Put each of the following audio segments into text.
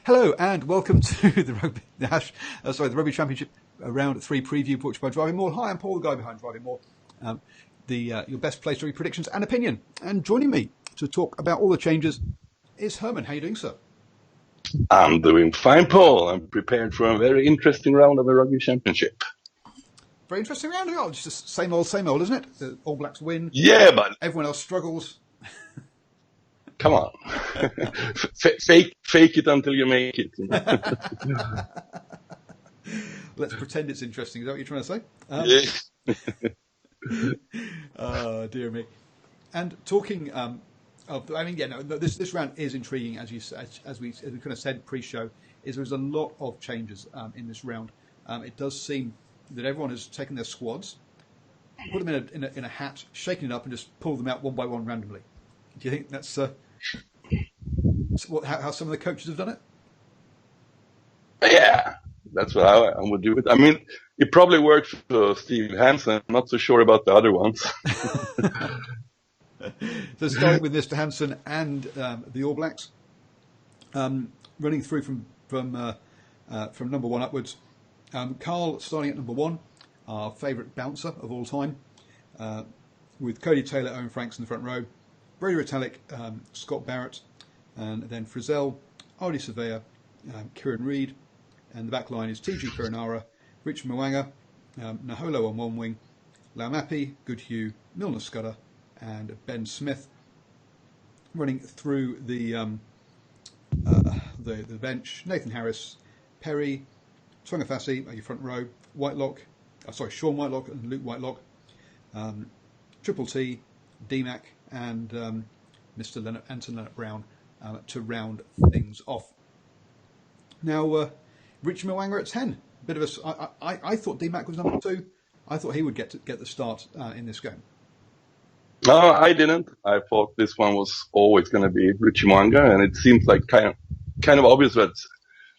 Hello and welcome to the Rugby Championship Round 3 preview brought to you by DrivingMaul. Hi, I'm Paul, the guy behind DrivingMaul, your best place to read predictions and opinion. And joining me to talk about all the changes is Hermann. How are you doing, sir? I'm doing fine, Paul. I'm prepared for a very interesting round of the Rugby Championship. Very interesting round. Oh, just same old, isn't it? The All Blacks win. Yeah, but everyone else struggles. Come on. Fake it until you make it. Let's pretend it's interesting. Is that what you're trying to say? Dear me. And talking this round is intriguing, as we kind of said pre-show. There's a lot of changes in this round. It does seem that everyone has taken their squads, put them in a hat, shaken it up, and just pulled them out one by one randomly. Do you think that's how some of the coaches have done it? Yeah, that's what I would do it. I mean, it probably worked for Steve Hansen. I'm not so sure about the other ones. So starting with Mr. Hansen and the All Blacks, running through from number one upwards. Carl starting at number one, our favourite bouncer of all time, with Cody Taylor, Owen Franks in the front row, Brady Retallick, Scott Barrett, and then Frizzell, Ardy Surveyor, Kieran Reid, and the back line is TG Perenara, Rich Mwanga, Naholo on one wing, Laumapi, Goodhue, Milner Scudder, and Ben Smith. Running through the bench, Nathan Harris, Perry, Tuangafasi, your front row, Sean Whitelock and Luke Whitelock, Triple T, DMAC, and Mr. Anton Leonard Brown to round things off. Now, Rich Mwanga at 10. Bit of I thought DMAC was number 2. I thought he would get the start in this game. No, I didn't. I thought this one was always going to be Richie Mwanga, and it seems like kind of obvious that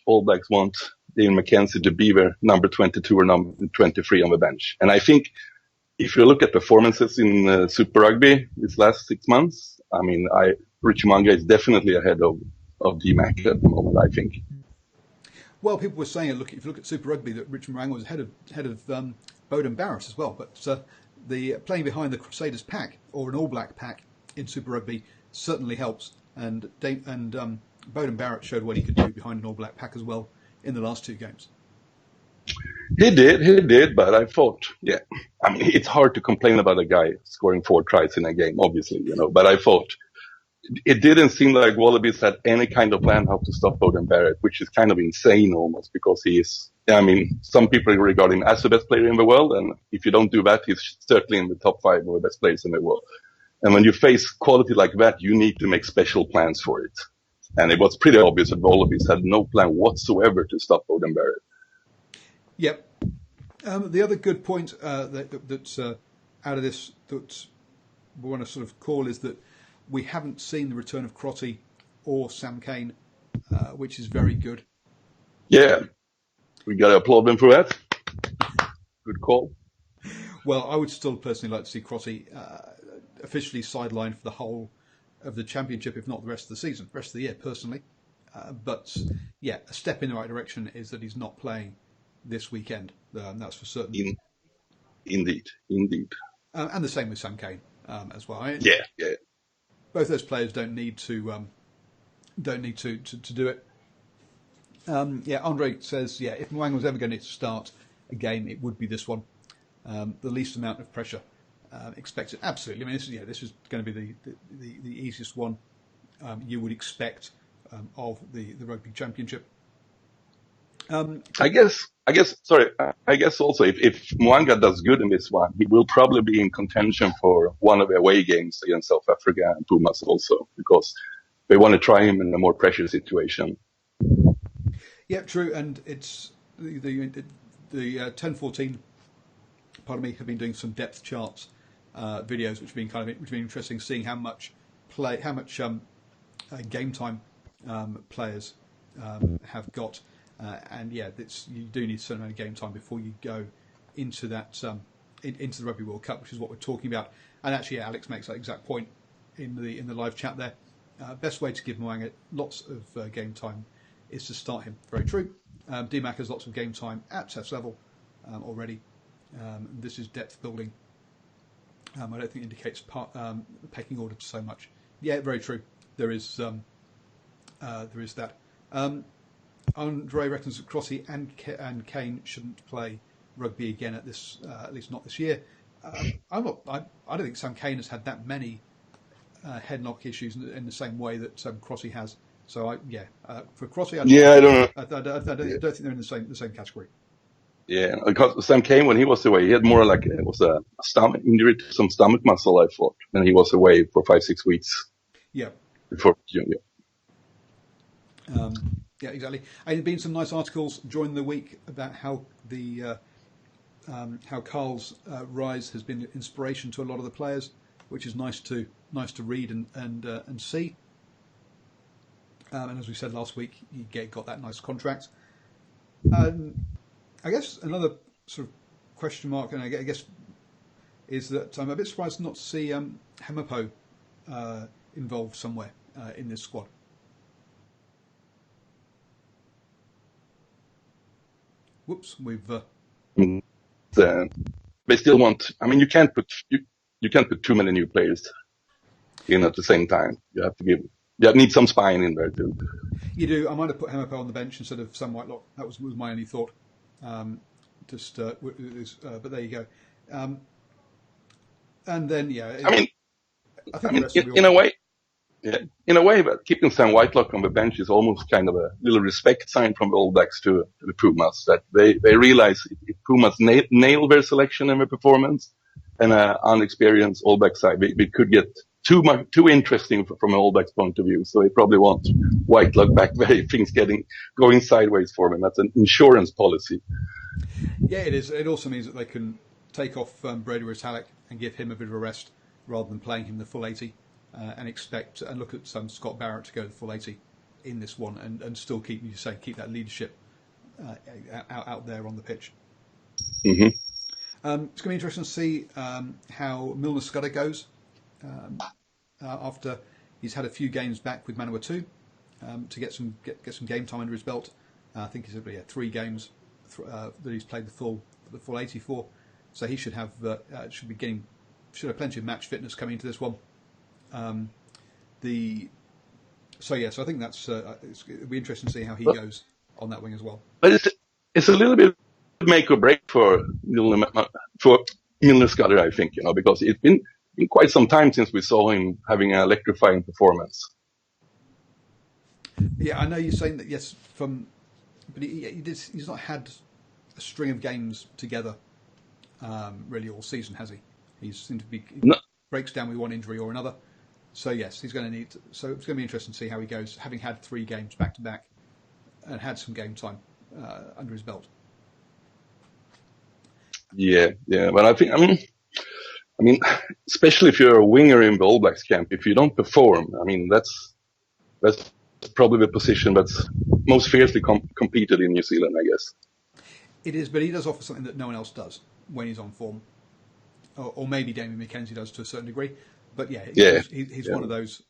All Blacks want David McKenzie to be their number 22 or number 23 on the bench. And I think if you look at performances in Super Rugby these last 6 months, I mean, Richie Mwanga is definitely ahead of DMAC at the moment, I think. Well, people were saying, if you look at Super Rugby, that Richie Mwanga was ahead of Bowden Barrett as well, but the playing behind the Crusaders pack or an All Black pack in Super Rugby certainly helps. And Bowden Barrett showed what he could do behind an All Black pack as well in the last 2 games. He did, but I thought, I mean, it's hard to complain about a guy scoring 4 tries in a game, obviously, but I thought it didn't seem like Wallabies had any kind of plan how to stop Bowden Barrett, which is kind of insane almost, because he is, I mean, some people regard him as the best player in the world, and if you don't do that, he's certainly in the top 5 of the best players in the world. And when you face quality like that, you need to make special plans for it. And it was pretty obvious that Wallabies had no plan whatsoever to stop Bowden Barrett. Yep. The other good point that's out of this that we want to sort of call is that we haven't seen the return of Crotty or Sam Cane, which is very good. Yeah, we got to applaud them for that. Good call. Well, I would still personally like to see Crotty officially sidelined for the whole of the championship, if not the rest of the year, personally. But yeah, a step in the right direction is that he's not playing this weekend. That's for certain. Indeed. And the same with Sam Cane as well. Yeah. Both those players don't need to do it. Andre says, if Mwang was ever going to start a game, it would be this one. The least amount of pressure expected. Absolutely. I mean, this is going to be the easiest one you would expect of the Rugby Championship. I guess also if Mwanga does good in this one, he will probably be in contention for one of the away games against South Africa and Pumas also, because they want to try him in a more pressure situation. Yeah, true. And it's the 10-14, pardon me, have been doing some depth charts videos, which have been interesting, seeing how much game time players have got. And you do need a certain amount of game time before you go into that into the Rugby World Cup, which is what we're talking about. And actually, Alex makes that exact point in the live chat there. Best way to give Mwanga lots of game time is to start him. Very true. DMAC has lots of game time at test level already. This is depth building. I don't think it indicates pecking order so much. Yeah, very true. There is that. Andre reckons that Crossy and Kane shouldn't play rugby again at least not this year. I don't think Sam Kane has had that many head knock issues in the same way that Crossy has. So for Crossy, I don't think they're in the same category. Yeah, because Sam Kane, when he was away, he had more like it was a stomach injury to some stomach muscle, I thought, and he was away for 5-6 weeks. Yeah. Before, yeah, exactly. And there've been some nice articles during the week about how how Carl's rise has been inspiration to a lot of the players, which is nice to read and see. And as we said last week, he got that nice contract. I guess another sort of question mark, and I guess, is that I'm a bit surprised not to see Hemapo involved somewhere in this squad. Whoops, we've. They still want. I mean, you can't put too many new players in at the same time. You have to need some spine in there too. You do. I might have put Hemapo on the bench instead of Sam Whitelock. That was my only thought. But there you go. And then, I think in a way, but keeping Sam Whitelock on the bench is almost kind of a little respect sign from the All Blacks to the Pumas, that they realize if Pumas nail their selection and their performance, and an unexperienced All Black side, we could get too interesting from an All Blacks point of view. So they probably want Whitelock back there if things going sideways for them. That's an insurance policy. Yeah, it is. It also means that they can take off Brady Retallick and give him a bit of a rest rather than playing him the full 80 and look at Scott Barrett to go the full 80 in this one and still keep that leadership out there on the pitch. Mm-hmm. It's going to be interesting to see how Milner Scudder goes after he's had a few games back with Manawatu to get some game time under his belt. I think he's 3 games that he's played the full 84, so he should have plenty of match fitness coming into this one. So I think that's it'll be interesting to see how he goes on that wing as well. But it's a little bit make or break for Milner Scudder, I think, because it's been quite some time since we saw him having an electrifying performance. Yeah, I know you're saying that, yes, but he's not had a string of games together really all season, has he? He seemed to be breaks down with one injury or another. So yes, he's going to need. So it's going to be interesting to see how he goes, having had 3 games back to back and had some game time under his belt. Yeah, but I mean, especially if you're a winger in the All Blacks camp, if you don't perform, I mean, that's probably the position that's most fiercely competed in New Zealand, I guess. It is, but he does offer something that no one else does when he's on form, or maybe Damien McKenzie does to a certain degree. But he's one of those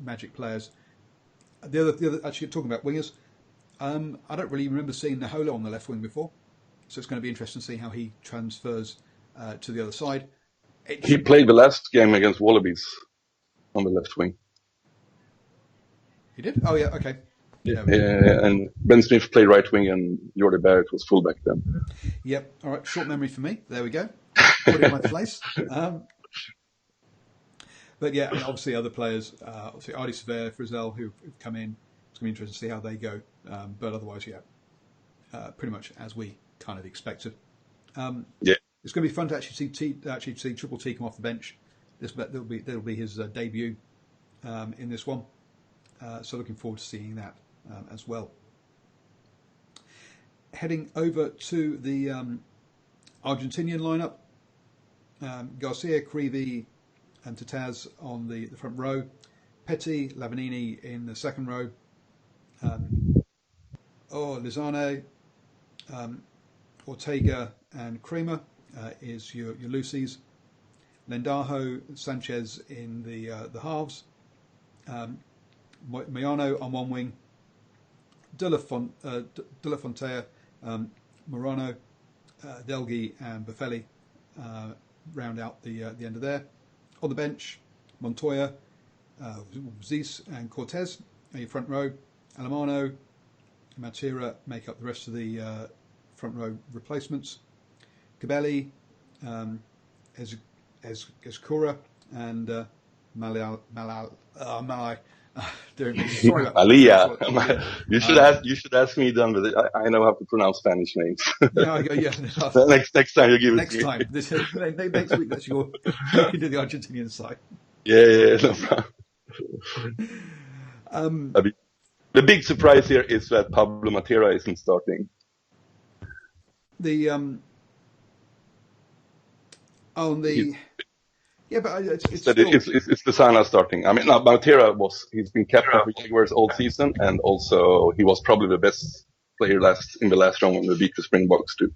magic players. The other, actually, talking about wingers, I don't really remember seeing Naholo on the left wing before, so it's going to be interesting to see how he transfers to the other side. He played the last game against Wallabies on the left wing. He did? Oh, yeah, okay. Yeah, and Ben Smith played right wing and Jordy Barrett was fullback then. Yep, all right, short memory for me. There we go. Put it in my place. But yeah, and obviously other players, obviously Ardy Sever, Frizzell, who've come in. It's going to be interesting to see how they go. But otherwise, pretty much as we kind of expected. It's going to be fun to actually see Triple T come off the bench. That'll be his debut in this one. So looking forward to seeing that as well. Heading over to the Argentinian lineup, Garcia, Creevy, and Tataz on the front row. Petty, Lavanini in the second row. Lizane, Ortega, and Kramer is your Lucy's. Lendajo, Sanchez in the halves. Mayano on one wing. De La Fontea, Morano, Delgi and Buffelli round out the end of there. On the bench, Montoya, Zis and Cortez in your front row. Alemano, Matera make up the rest of the front row replacements. Cabelli, Ezcura, and Malai. Sorry about Malia. You should ask me then, but I know how to pronounce Spanish names. Next time you give it to me. Next week, that's you can do the Argentinian side. Yeah, no problem. The big surprise here is that Pablo Matera isn't starting. It's the Sana starting. I mean, no, Matera he's been captain for Jaguars all season, and also he was probably the best player in the last round when we beat the Springboks too.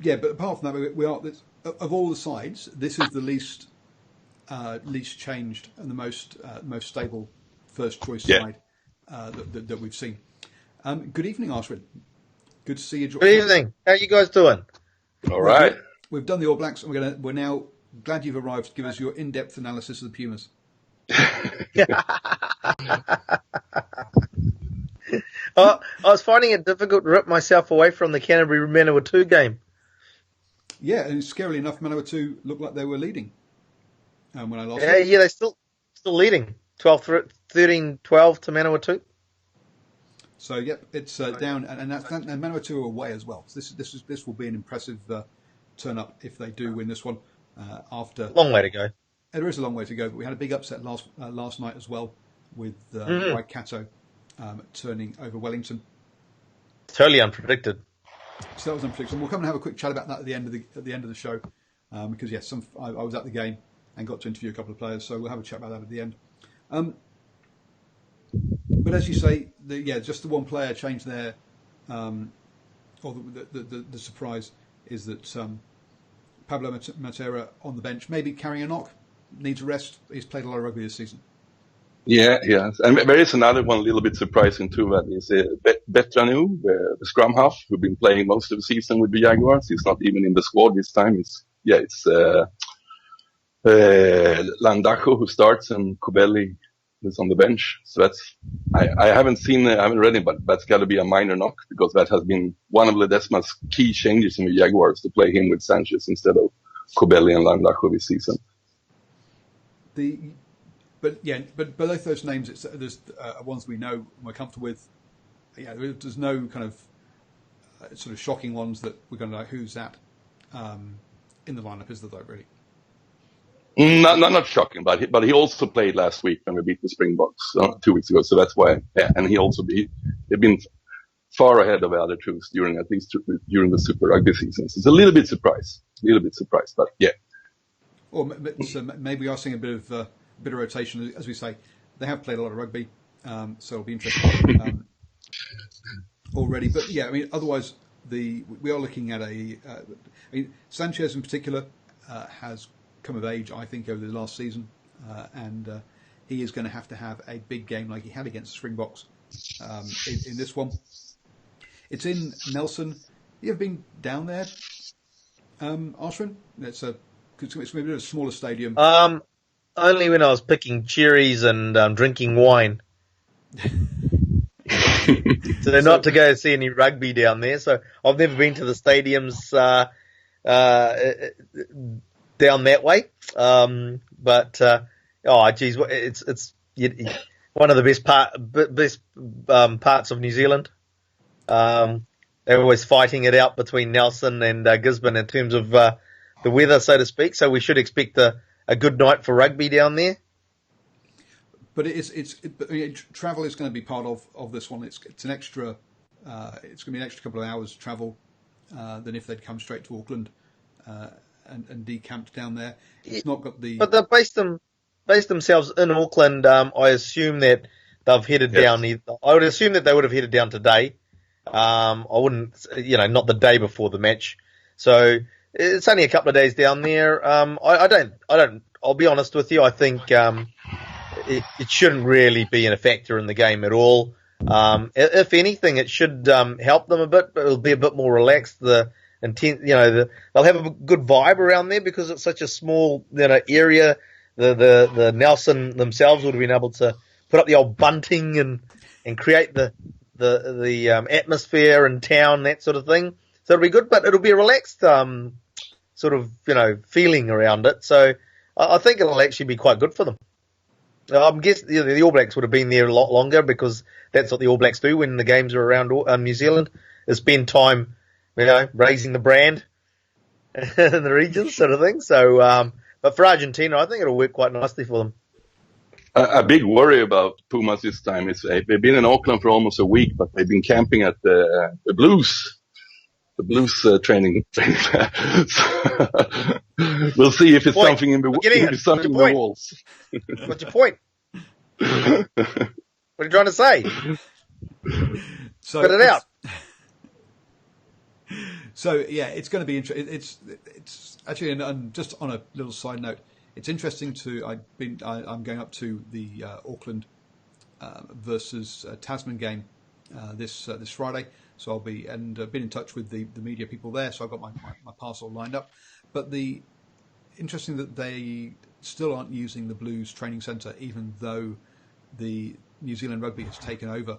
Yeah, but apart from that, we are of all the sides, this is the least changed and the most stable first choice side that we've seen. Good evening, Ashwin. Good to see you. Good evening. How are you guys doing? All right. We've done the All Blacks, and we're now glad you've arrived to give us your in-depth analysis of the Pumas. I was finding it difficult to rip myself away from the Canterbury Manawatu game. Yeah, and scarily enough, Manawatu looked like they were leading when I lost. Yeah, they're still leading 13-12 to Manawatu. So it's down, and Manawatu are away as well. So this will be an impressive turn up if they do win this one. After long way to go. There is a long way to go, but we had a big upset last night as well with Waikato turning over Wellington. Totally unpredicted. So that was unpredictable. We'll come and have a quick chat about that at the end of the show, because yes, I was at the game and got to interview a couple of players, so we'll have a chat about that at the end. But as you say, just the one player change there, or the surprise is that Pablo Matera on the bench, maybe carrying a knock, needs a rest. He's played a lot of rugby this season. Yeah, and there is another one a little bit surprising too. That is Betranu, the scrum half, who've been playing most of the season with the Jaguars. He's not even in the squad this time. It's Landaco who starts and Kubeli is on the bench. So I haven't read it, but that's got to be a minor knock, because that has been one of Ledesma's key changes in the Jaguars, to play him with Sanchez instead of Kubeli and Landaco this season. But both those names, there's ones we know and we're comfortable with. Yeah, there's no kind of sort of shocking ones that we're going to know who's that in the lineup, is there though, really? Not shocking, but he also played last week when we beat the Springboks 2 weeks ago. So that's why, and they've been far ahead of the other troops during the Super Rugby season. So it's a little bit surprised, but yeah. Or so maybe we are seeing a bit of rotation, as we say. They have played a lot of rugby, so it'll be interesting already. But yeah, I mean, otherwise we are looking at Sanchez in particular has come of age, I think, over the last season, and he is going to have a big game like he had against the Springboks in this one. It's in Nelson. You ever been down there, Ashwin? It's going to be a bit of a smaller stadium. Only when I was picking cherries and drinking wine. So not to go see any rugby down there. So I've never been to the stadiums down that way. But it's one of the best parts of New Zealand. They're always fighting it out between Nelson and Gisborne in terms of the weather, so to speak. So we should expect a good night for rugby down there. But travel is going to be part of this one. It's an extra. It's going to be an extra couple of hours travel than if they'd come straight to Auckland and decamped down there. It's not got the. But they've based themselves in Auckland. I assume that they've headed down. I would assume that they would have headed down today. I wouldn't, not the day before the match. So it's only a couple of days down there. I don't. I'll be honest with you. I think it shouldn't really be a factor in the game at all. If anything, it should help them a bit, but it'll be a bit more relaxed. The intent, they'll have a good vibe around there because it's such a small area. The Nelson themselves would have been able to put up the old bunting and create the atmosphere in town, that sort of thing. So it'll be good, but it'll be a relaxed sort of feeling around it. So I think it'll actually be quite good for them. I'm guessing the All Blacks would have been there a lot longer because that's what the All Blacks do when the games are around New Zealand, is spend time, raising the brand in the region, sort of thing. So, but for Argentina, I think it'll work quite nicely for them. A big worry about Pumas this time is they've been in Auckland for almost a week, but they've been camping at the Blues. The Blues training. We'll see if it's something in the walls. What's your point? What are you trying to say? Spit it out. So yeah, it's going to be interesting. It's actually, and just on a little side note, it's interesting I'm going up to the Auckland versus Tasman game this Friday. So I'll be been in touch with the media people there. So I've got my parcel lined up. But interesting that they still aren't using the Blues training centre, even though the New Zealand Rugby has taken over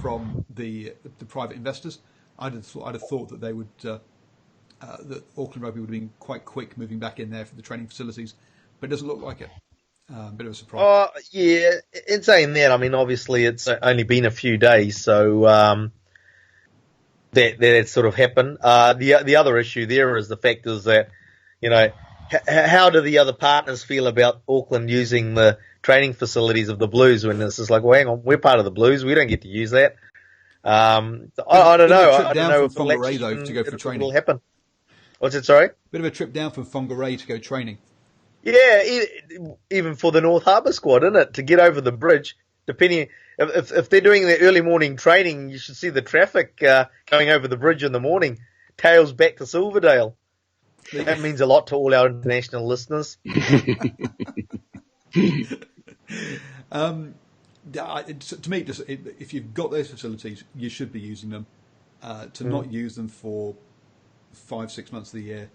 from the private investors. I'd have thought that they would that Auckland Rugby would have been quite quick moving back in there for the training facilities, but it doesn't look like it. Bit of a surprise. Yeah. In saying that, I mean, obviously it's only been a few days, so that sort of happened. The other issue there is the fact is that, how do the other partners feel about Auckland using the training facilities of the Blues when this is like, well, hang on, we're part of the Blues, we don't get to use that. I don't know. I don't know if Whangarei, though, to go for training will happen. What's it? Sorry. Bit of a trip down from Whangarei to go training. Yeah, even for the North Harbour squad, isn't it? To get over the bridge, depending if they're doing their early morning training, you should see the traffic going over the bridge in the morning. Tails back to Silverdale. That means a lot to all our international listeners. To me, if you've got those facilities, you should be using them. To not use them for 5-6 months of the year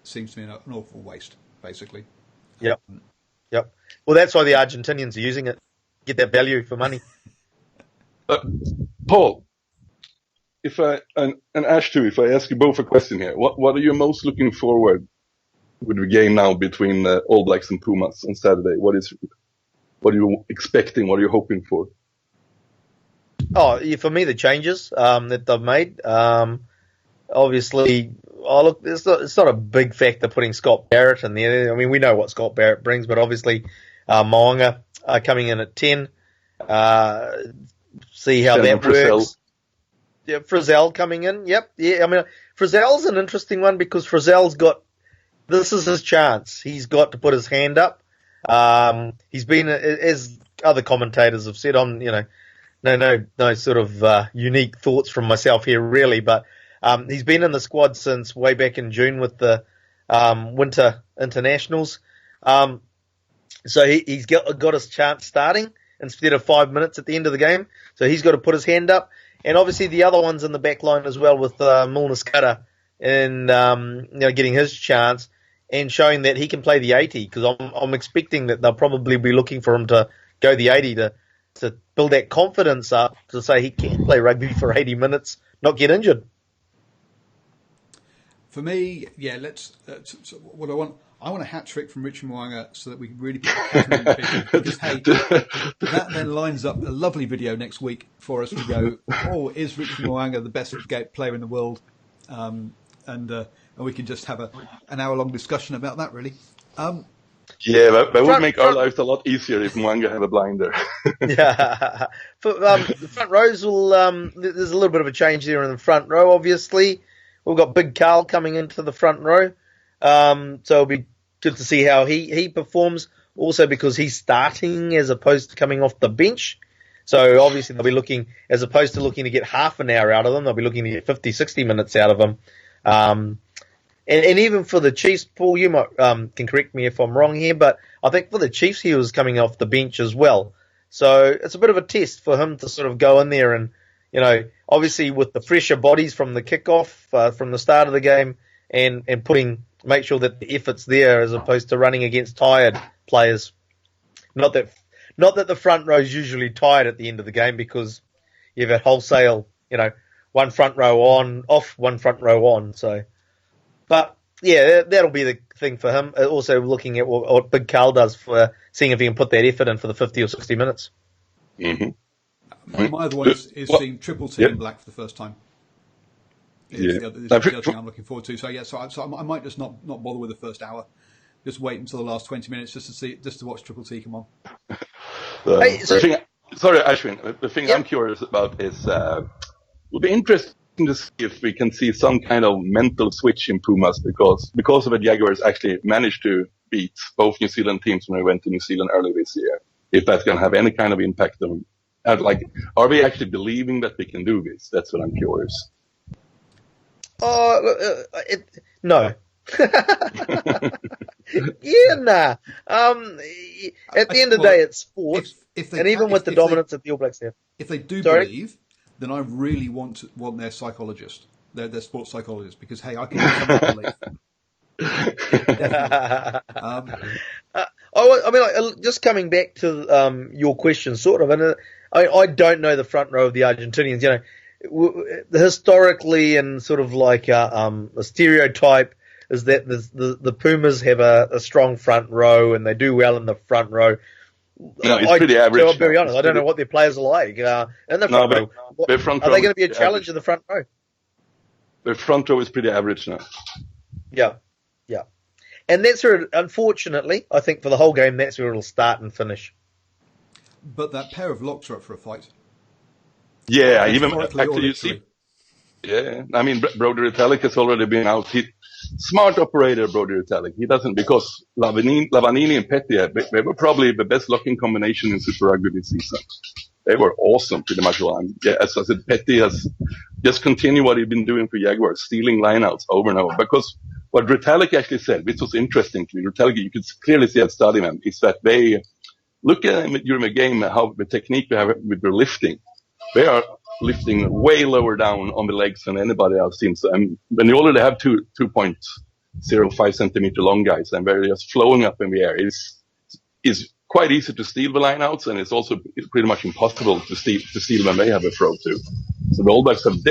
seems to me an awful waste, basically. Yep. Well, that's why the Argentinians are using it. Get that value for money. Paul, and Ash too, if I ask you both a question here, what are you most looking forward with the game now between All Blacks and Pumas on Saturday? What are you expecting? What are you hoping for? For me, the changes that they've made. Obviously, look, it's not a big factor putting Scott Barrett in there. I mean, we know what Scott Barrett brings, but obviously Moanga coming in at 10. See how that works. Yeah, Frizzell coming in. Yep. Yeah. I mean, Frizzell's an interesting one because Frizzell's this is his chance. He's got to put his hand up. He's been, as other commentators have said, no sort of unique thoughts from myself here really, but he's been in the squad since way back in June with the Winter Internationals. So he's got his chance starting instead of 5 minutes at the end of the game. So he's got to put his hand up. And obviously the other one's in the back line as well with Mulniscada and getting his chance and showing that he can play the 80, because I'm expecting that they'll probably be looking for him to go the 80 to build that confidence up to say he can play rugby for 80 minutes, not get injured. For me, yeah, what I want a hat trick from Richie Mo'unga so that we can really put the Tasman in people. Because, hey, that then lines up a lovely video next week for us to go, is Richie Mo'unga the best player in the world? And we can just have an hour-long discussion about that, really. Yeah, that would make our lives a lot easier if Mo'unga had a blinder. Yeah. The front rows will, there's a little bit of a change there in the front row, obviously. We've got Big Carl coming into the front row. So it'll be good to see how he performs, also because he's starting as opposed to coming off the bench. So obviously they'll be looking, as opposed to looking to get half an hour out of them, they'll be looking to get 50, 60 minutes out of them. And even for the Chiefs, Paul, you might can correct me if I'm wrong here, but I think for the Chiefs he was coming off the bench as well. So it's a bit of a test for him to sort of go in there and, obviously with the fresher bodies from the kickoff, from the start of the game, and make sure that the effort's there as opposed to running against tired players. Not that the front row is usually tired at the end of the game because you've had wholesale, one front row on, off, one front row on. So, but yeah, that'll be the thing for him. Also looking at what Big Carl does for seeing if he can put that effort in for the 50 or 60 minutes. Mm-hmm. My other one is seeing Triple T in black for the first time. It's the other thing I'm looking forward to. So I might just not bother with the first hour. Just wait until the last 20 minutes just to watch Triple T come on. Sorry, Ashwin. The thing I'm curious about is it'll be interesting to see if we can see some kind of mental switch in Pumas because of the Jaguars actually managed to beat both New Zealand teams when we went to New Zealand early this year. If that's going to have any kind of impact on, are we actually believing that we can do this? That's what I'm curious. No. Nah. At the end of the day, it's sport, with the dominance of the All Blacks there. If they do believe, then I really want their psychologist, their sports psychologist, because hey, I can do something believe. Just coming back to your question, sort of, and I don't know the front row of the Argentinians. Historically, and sort of like a stereotype is that the Pumas have a strong front row and they do well in the front row. No, it's pretty average. I'll be honest, I don't know what their players are like in the front row. Are they going to be a challenge in the front row? The front row is pretty average now. Yeah. And that's where, unfortunately, I think for the whole game, that's where it'll start and finish. But that pair of locks are up for a fight. Yeah, even actually you see. Yeah, I mean, Brody Retallick has already been out. Smart operator, Brody Retallick. He doesn't, because Lavanini and Petty, they were probably the best locking combination in Super Rugby this season. They were awesome, pretty much. As I said, Petty has just continued what he'd been doing for Jaguars, stealing lineouts over and over. Because what Retallick actually said, which was interesting to me, Retallick, you could clearly see at studying him, is that they look at him during the game, how the technique they have with their lifting. They are lifting way lower down on the legs than anybody I've seen. So, when you already have 2.05 centimeter long guys and they're just flowing up in the air, it's quite easy to steal the lineouts, and it's pretty much impossible to steal when they have a throw too. So the All Blacks they're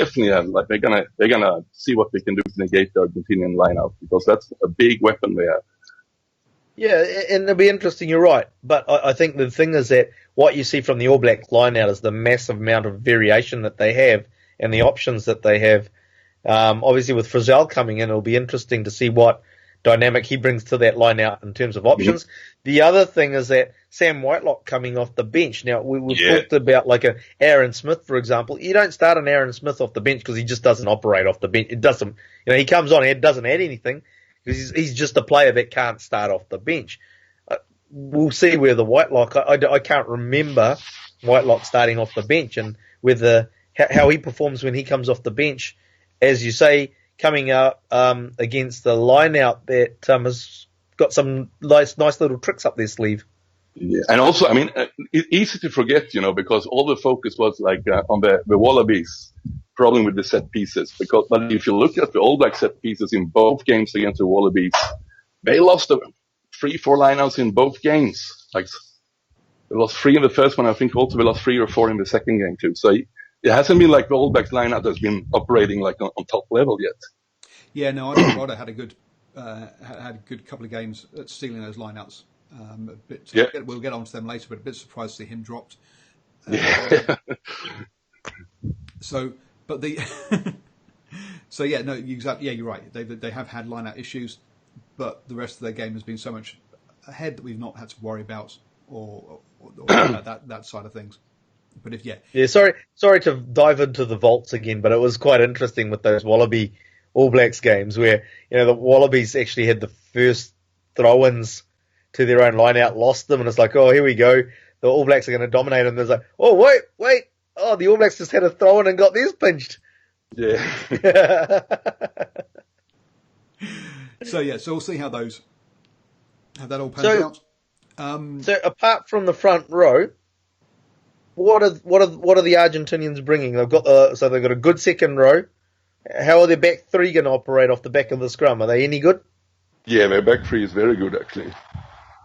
gonna see what they can do to negate the Argentinian lineout, because that's a big weapon they have. Yeah, and it'll be interesting, you're right. But I think the thing is that what you see from the All Blacks line-out is the massive amount of variation that they have and the options that they have. Obviously, with Frizzell coming in, it'll be interesting to see what dynamic he brings to that line-out in terms of options. Mm-hmm. The other thing is that Sam Whitelock coming off the bench. Now, we've talked about like a Aaron Smith, for example. You don't start an Aaron Smith off the bench because he just doesn't operate off the bench. It doesn't, he comes on, it doesn't add anything. He's just a player that can't start off the bench. We'll see where the Whitelock. I can't remember Whitelock starting off the bench, and whether how he performs when he comes off the bench, as you say, coming up against the line-out that has got some nice little tricks up their sleeve. Yeah, and also, it's easy to forget, because all the focus was on the Wallabies. Problem with the set pieces, but if you look at the All Black set pieces in both games against the Wallabies, they lost 3-4 lineouts in both games. They lost 3 in the first one. I think also they lost 3 or 4 in the second game too. So it hasn't been like the All Blacks lineout has been operating on top level yet. Yeah, no, I think Rodder had a good couple of games at stealing those lineouts. We'll get on to them later, but a bit surprised to see him dropped. You're right. They have had line-out issues, but the rest of their game has been so much ahead that we've not had to worry about or that side of things. But sorry to dive into the vaults again, but it was quite interesting with those Wallaby All Blacks games where the Wallabies actually had the first throw-ins to their own line-out, lost them, and it's like, oh, here we go. The All Blacks are going to dominate them. There's like, oh, wait. Oh, the All Blacks just had a throw-in and got theirs pinched. Yeah. So we'll see how that all pans out. So apart from the front row, what are the Argentinians bringing? They've got a good second row. How are their back three going to operate off the back of the scrum? Are they any good? Yeah, their back three is very good actually.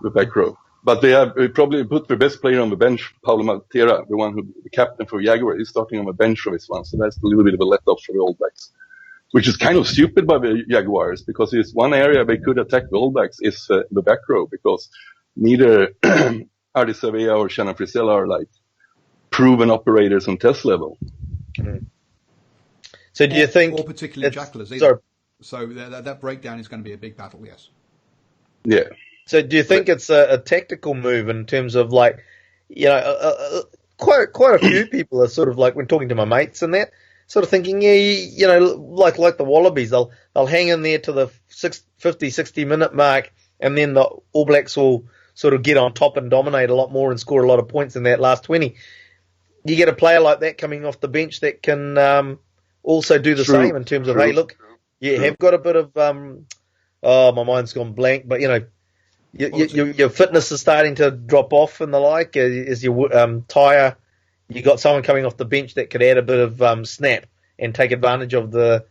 The back row. But they have probably put their best player on the bench, Paulo Maltera, the captain for Jaguar. He's starting on the bench for this one, so that's a little bit of a let-off for the All Blacks. Which is kind of stupid by the Jaguars, because it's one area they could attack the All Blacks is the back row, because neither Ardi Savea or Shannon Frisella are like proven operators on test level. Mm. So do you think... Or particularly Jackalers either. Sorry. So that breakdown is going to be a big battle, yes. Yeah. So do you think it's a tactical move in terms of like, quite a few people are sort of like, when talking to my mates and that, sort of thinking, like the Wallabies, they'll hang in there to the 50, 60 minute mark, and then the All Blacks will sort of get on top and dominate a lot more and score a lot of points in that last 20. You get a player like that coming off the bench that can also do the same in terms of, hey, look, you have got a bit of, my mind's gone blank, but your fitness is starting to drop off and the like. Is your tyre? You got someone coming off the bench that could add a bit of snap and take advantage of the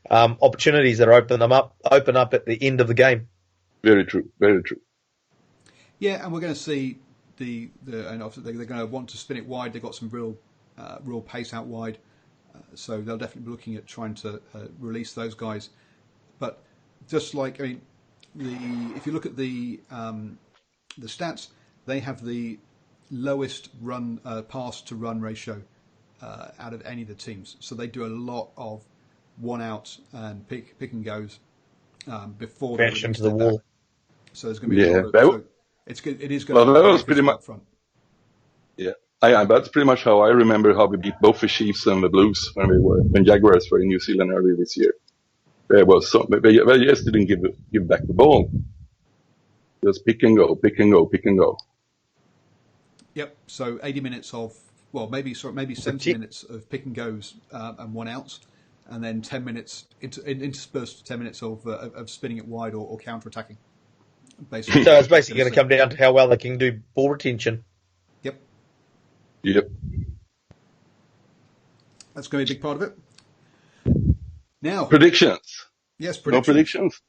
opportunities that open up at the end of the game. Very true. Very true. Yeah, and we're going to see and obviously they're going to want to spin it wide. They've got some real pace out wide, so they'll definitely be looking at trying to release those guys. But just like if you look at the stats, they have the lowest pass to run ratio out of any of the teams. So they do a lot of one out and pick and goes before they bash into the wall. So there's going to be a lot of, it's good. It is going to be that was pretty much up front. Yeah, that's pretty much how I remember how we beat both the Chiefs and the Blues when Jaguars were in New Zealand earlier this year. There was they just didn't give back the ball. Just pick and go, pick and go, pick and go. Yep. So 80 minutes of, maybe 70 minutes of pick and goes and one out, and then 10 minutes interspersed 10 minutes of spinning it wide or counter attacking. Basically. So it's basically going to come down to how well they can do ball retention. Yep. That's going to be a big part of it. Now predictions. Yes, predictions. No predictions.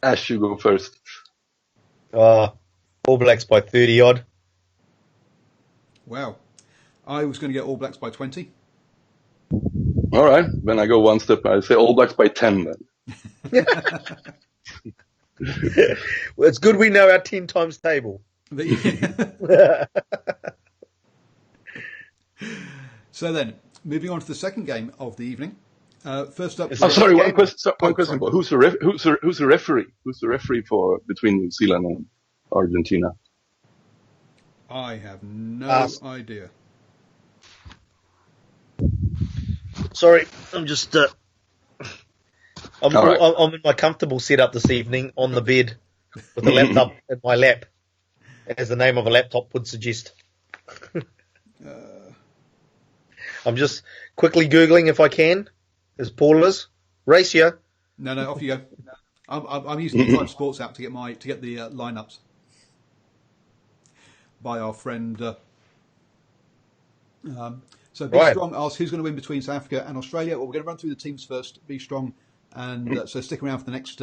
Ash, you go first. All Blacks by 30 odd. Wow. I was going to get All Blacks by 20. All right. Then I go one step. I say All Blacks by 10 then. Well, it's good we know our 10 times table. So then, moving on to the second game of the evening. First up. Sorry, one question. Who's the referee? Who's the referee for between New Zealand and Argentina? I have no idea. Sorry, I'm just. I'm in my comfortable setup this evening on the bed with a laptop in my lap, as the name of a laptop would suggest. I'm just quickly Googling if I can. As Paul is. Ratio. No, off you go. I'm using the Five Sports app to get the lineups by our friend. So Be Strong asks who's going to win between South Africa and Australia. Well, we're going to run through the teams first. Be Strong, and so stick around for the next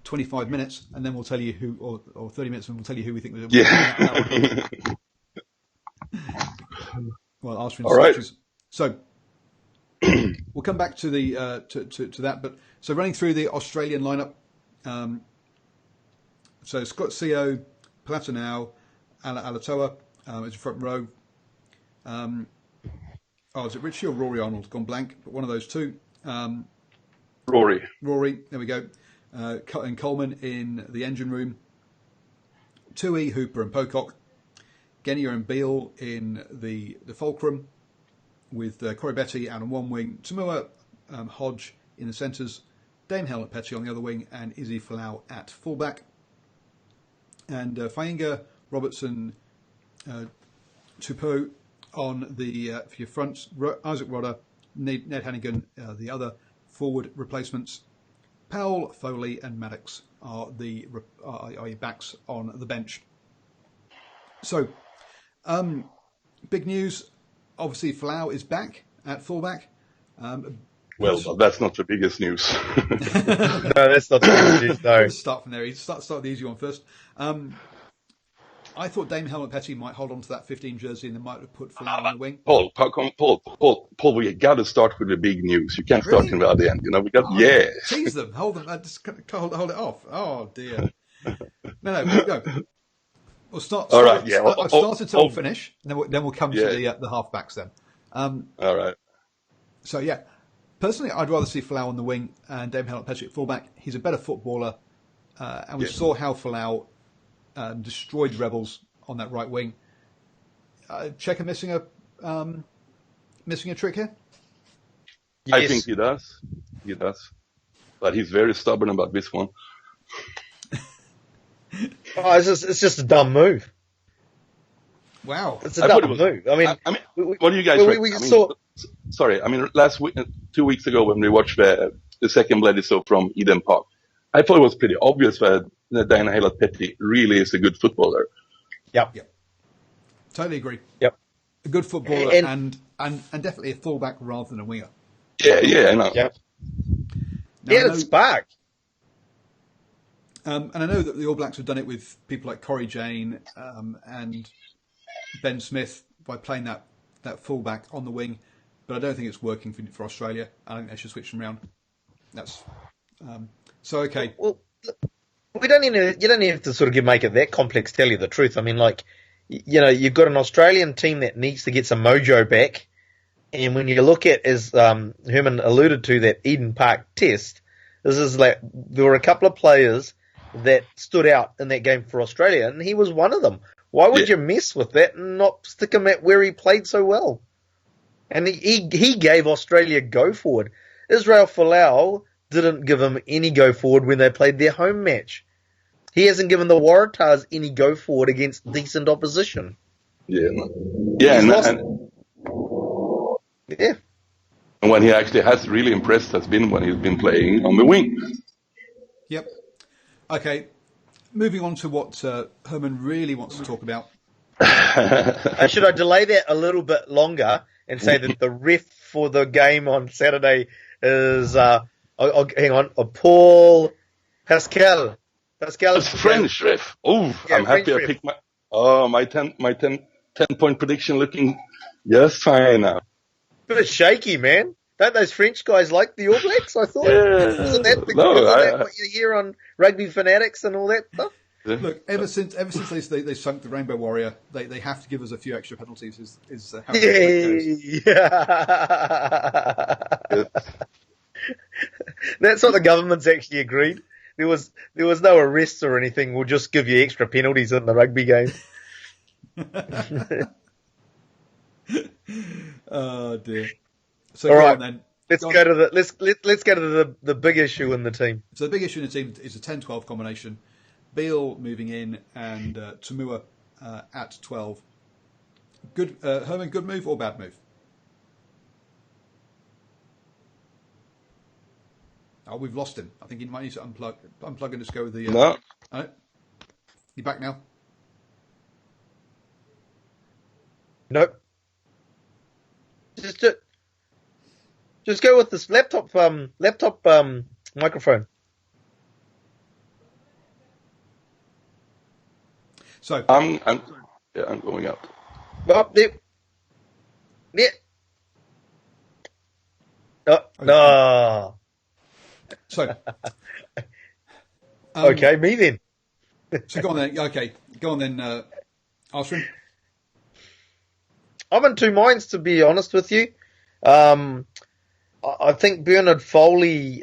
25 minutes, and then we'll tell you who, or 30 minutes, and we'll tell you who we think we're going to win. Well, Ashwin. All right. So we'll come back to the to that, but so running through the Australian lineup. So Scott Seo, Platinau, Alatoa is a front row. Is it Richie or Rory Arnold? Gone blank, but one of those two. Rory, there we go. And Coleman in the engine room. Tui, Hooper and Pocock. Genia and Beale in the fulcrum, with Corey Betty out on one wing. Tamua, Hodge in the centres. Dane Helen Petty on the other wing, and Izzy Folau at fullback. And Fainga, Robertson, Tupou on the for your fronts. Isaac Rodder, Ned Hannigan, the other forward replacements. Powell, Foley, and Maddox are your backs on the bench. So, big news. Obviously, Folau is back at fullback. Well, that's not the biggest news. No, that's not the biggest news, no. Let's start from there. Start the easy one first. I thought Dame Helmet-Petty might hold on to that 15 jersey and they might have put Folau on the wing. Paul, we got to start with the big news. You can't start from the other end. We got tease them, hold them. Just hold it off. Oh dear. No, go. We'll start. All right, yeah. I'll start until we'll finish, and then we'll come to the halfbacks then. All right. So yeah, personally, I'd rather see Folau on the wing and Dame Helmet-Petty at fullback. He's a better footballer, and we saw how Folau destroyed Rebels on that right wing. Checker missing a trick here? Yes. I think he does. But he's very stubborn about this one. It's just a dumb move. Wow. It's a dumb move. I mean, what do you guys think? Sorry, 2 weeks ago when we watched the second Bledisloe from Eden Park, I thought it was pretty obvious that Dana Helmet-Petty really is a good footballer. Yep. Totally agree. Yep. A good footballer and definitely a fullback rather than a winger. Yeah, I know. Yep. It's back. And I know that the All Blacks have done it with people like Corey Jane and Ben Smith by playing that fullback on the wing, but I don't think it's working for Australia. I think they should switch them around. That's so okay. Well, you don't even have to sort of make it that complex. Tell you the truth. I mean, you've got an Australian team that needs to get some mojo back, and when you look at, as Herman alluded to, that Eden Park test, there were a couple of players that stood out in that game for Australia, and he was one of them. Why would you mess with that and not stick him at where he played so well? And he gave Australia go forward. Israel Folau didn't give him any go forward when they played their home match. He hasn't given the Waratahs any go forward against decent opposition. Yeah. And when he actually has really impressed has been when he's been playing on the wing. Yep. Okay. Moving on to what Herman really wants to talk about. Should I delay that a little bit longer and say that the ref for the game on Saturday is, Paul Pascal. It's French ref. Oh, yeah, I'm happy I picked my 10-point prediction looking just fine now. Bit shaky, man. Don't those French guys like the All Blacks? I thought. Isn't that what you hear on Rugby Fanatics and all that stuff? Look, ever since they sunk the Rainbow Warrior, they have to give us a few extra penalties. Is how it goes. That's what the government's actually agreed. There was no arrests or anything. We'll just give you extra penalties in the rugby game. Oh dear. So all right, then. Let's go to the big issue in the team. So the big issue in the team is a 10-12 combination. Beale moving in and Tamua at 12. Good, Herman, good move or bad move? Oh, we've lost him. I think he might need to unplug and just go with the... No. You back now? Nope. Just go with this laptop microphone. So I'm going out. Oh, there. No. So. Okay, me then. So go on then. Okay, go on then, Ashwin. I'm in two minds, to be honest with you. I think Bernard Foley,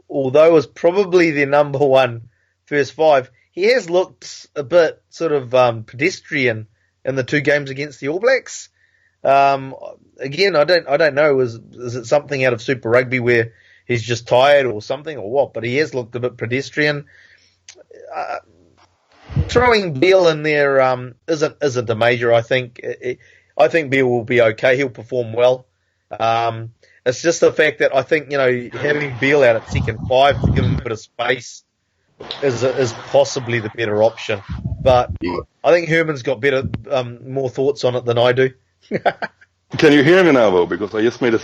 although was probably their number one first five, he has looked a bit sort of pedestrian in the two games against the All Blacks. Again, I don't know. Is it something out of Super Rugby where he's just tired or something or what? But he has looked a bit pedestrian. Throwing Beale in there isn't a major. I think Beale will be okay. He'll perform well. It's just the fact that I think, having Beale out at second 5 to give him a bit of space is possibly the better option. But I think Herman's got more thoughts on it than I do. Can you hear me now, though? Because I just made a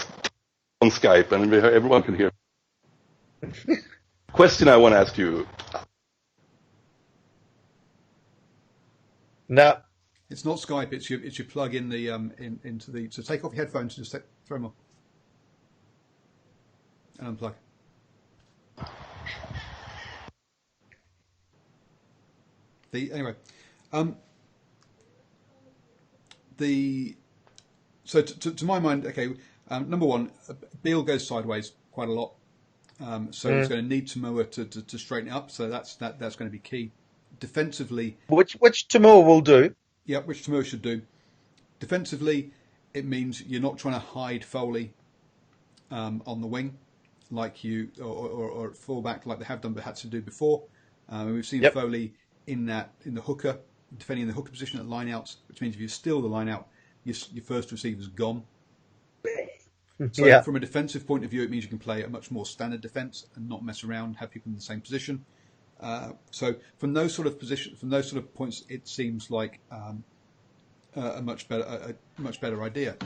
on Skype and everyone can hear. Question I want to ask you. No. It's not Skype. It's your plug in the into the. So take off your headphones and just throw them on and unplug. So to my mind, okay. Number one, Beale goes sideways quite a lot, so he's going to need Tamua to straighten it up. So that's going to be key. Defensively, which Tamua will do. Yeah, which Tamua should do. Defensively, it means you're not trying to hide Foley on the wing like you or at fullback like they have done but had to do before. We've seen Foley in the hooker, defending the hooker position at line-outs, which means if you steal the line-out, your first receiver's gone. So from a defensive point of view, it means you can play a much more standard defence and not mess around, have people in the same position. So from those sort of positions, from those sort of points, it seems like a much better idea.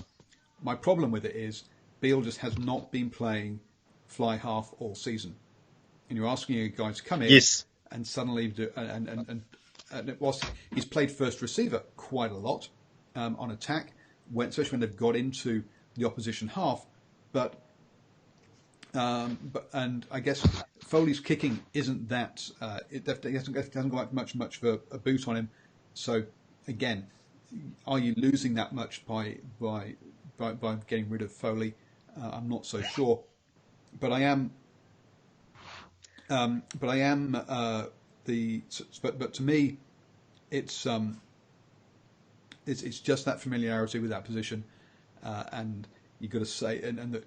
My problem with it is Beale just has not been playing fly half all season, and you're asking a guy to come in and suddenly do and whilst he's played first receiver quite a lot on attack, especially when they've got into the opposition half, but and I guess Foley's kicking isn't that it hasn't got much of a boot on him. So again, are you losing that much by getting rid of Foley? I'm not so sure, but I am. But to me, it's just that familiarity with that position, and you've got to say, and that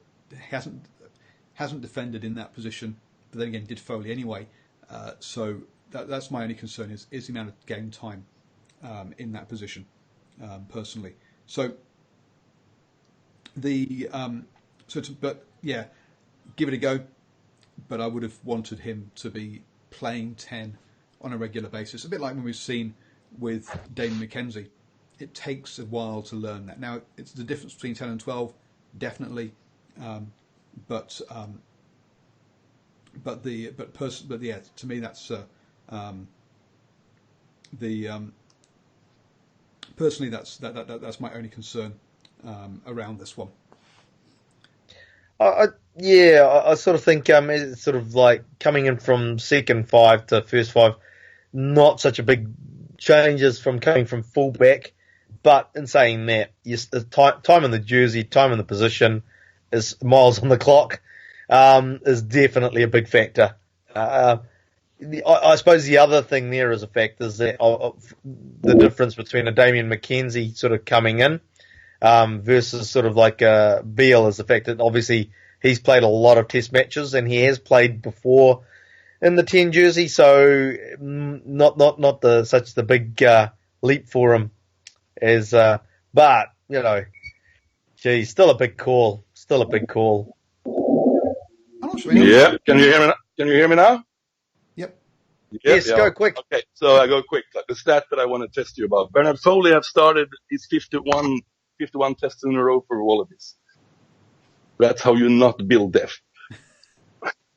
hasn't defended in that position, but then again did Foley anyway. So that's my only concern is the amount of game time in that position, personally. So but yeah, give it a go. But I would have wanted him to be playing 10 on a regular basis, a bit like when we've seen with Damon McKenzie. It takes a while to learn that. Now, it's the difference between 10 and 12, definitely, but yeah, to me that's personally that's my only concern around this one. I sort of think it's sort of like coming in from second 5 to first 5, not such a big changes from coming from fullback. But in saying that, yes, the time in the jersey, time in the position, is miles on the clock, is definitely a big factor. I suppose the other thing there is a fact is that the difference between a Damien McKenzie sort of coming in versus sort of like Beale is the fact that obviously he's played a lot of test matches and he has played before in the 10 jersey, so not such the big leap for him as but still a big call. Yeah, can you hear me now? Yep. Yes, go quick. Okay, so I go quick. The stat that I want to test you about. Bernard Foley have started his 51 tests in a row for Wallabies. That's how you not build death.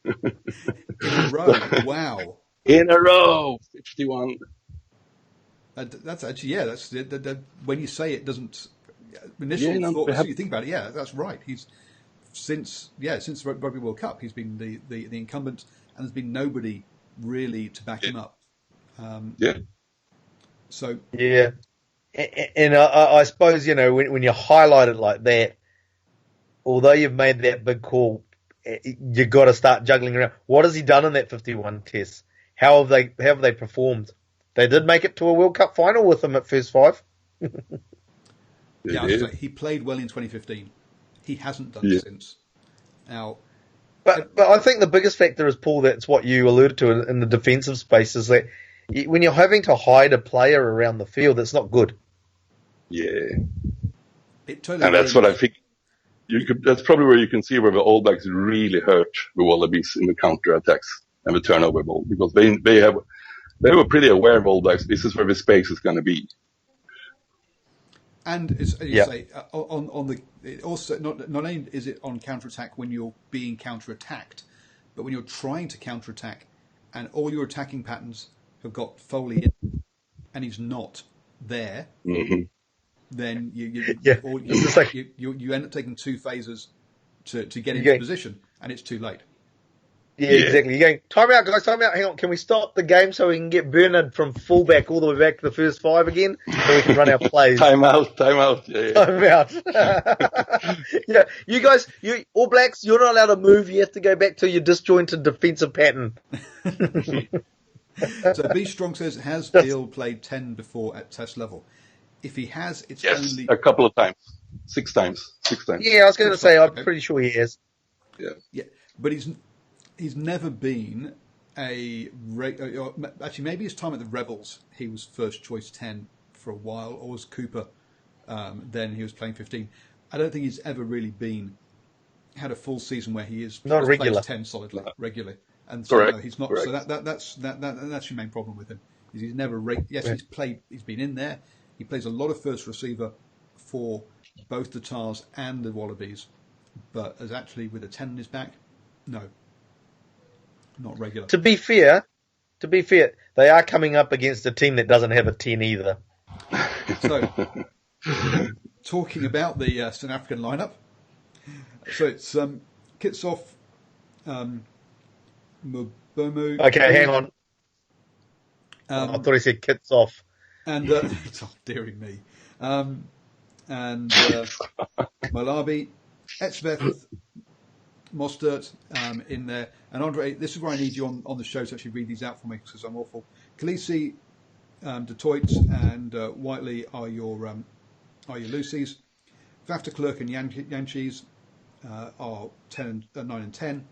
In a row, wow. In a row, 51. That's actually, that's when you say it doesn't. Initial thought, you think about it, that's right. He's since the Rugby World Cup, he's been the incumbent, and there's been nobody really to back him up. So and I suppose when you highlight it like that, although you've made that big call, you got to start juggling around. What has he done in that 51 tests? How have they performed? They did make it to a World Cup final with him at first 5. He played well in 2015. He hasn't done since. Now, but I think the biggest factor is, Paul, that's what you alluded to in the defensive space, is that when you're having to hide a player around the field, it's not good. Yeah. It totally and that's what I think. That's probably where you can see where the All Blacks really hurt the Wallabies in the counter attacks and the turnover ball, because they were pretty aware of All Blacks. This is where the space is going to be. And as you say, on the also not only is it on counter attack when you're being counter attacked, but when you're trying to counter attack, and all your attacking patterns have got Foley in, and he's not there. Mm-hmm. Then you end up taking 2 phases to get into position, and it's too late. Yeah, exactly. You're going, time out, guys, time out. Hang on, can we stop the game so we can get Bernard from fullback all the way back to the first 5 again, so we can run our plays? Time out. Yeah. Time out. Yeah, you guys, you All Blacks, you're not allowed to move. You have to go back to your disjointed defensive pattern. So B Strong says, has Beale played 10 before at test level? If he has, it's only a couple of times, 6 times. Yeah, I was going to say, I'm pretty sure he has. Yeah, but he's never been actually, maybe his time at the Rebels, he was first choice 10 for a while, or was Cooper, then he was playing 15. I don't think he's ever really had a full season where he is not regular 10 solidly, regularly. And so correct. No, he's not. Correct. So that's your main problem with him. Is he's never yes, he's been in there. He plays a lot of first receiver for both the Tars and the Wallabies, but as actually with a 10 in his back, no. Not regular. To be fair, they are coming up against a team that doesn't have a 10 either. So, talking about the South African lineup, so it's Kitsoff, Mbomu. Okay, hang on. I thought he said kits off. And oh, dearie me. And Malabi, Etzbeth, Mostert in there, and Andre. This is where I need you on the show to actually read these out for me because I'm awful. Khaleesi, De Toit, and Whiteley are your Lucy's. Vafta Clerk and Yanchis are 9 and 10.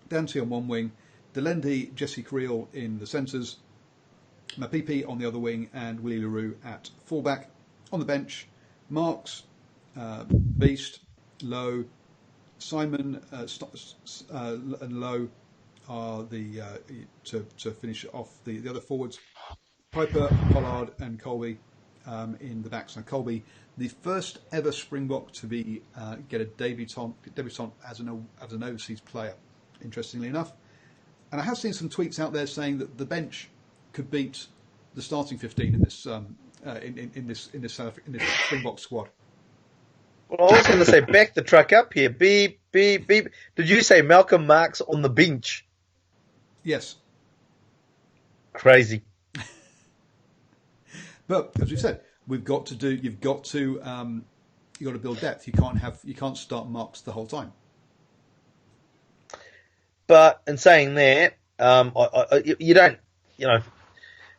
Dante on one wing, Delendi, Jesse Creel in the centres, Mapipi on the other wing, and Willie LaRue at fullback. On the bench, Marks, Beast, Lowe, Simon and Lowe are the to finish off the other forwards. Piper, Pollard, and Colby in the backs. Now Colby, the first ever Springbok to be get a debutant as an overseas player. Interestingly enough, and I have seen some tweets out there saying that the bench could beat the starting 15 in this in this Springbok squad. Well, I was going to say, back the truck up here. Beep, beep, beep. Did you say Malcolm Marx on the bench? Yes. Crazy. But as we said, you've got to build depth. You can't start Marx the whole time. But in saying that, you don't,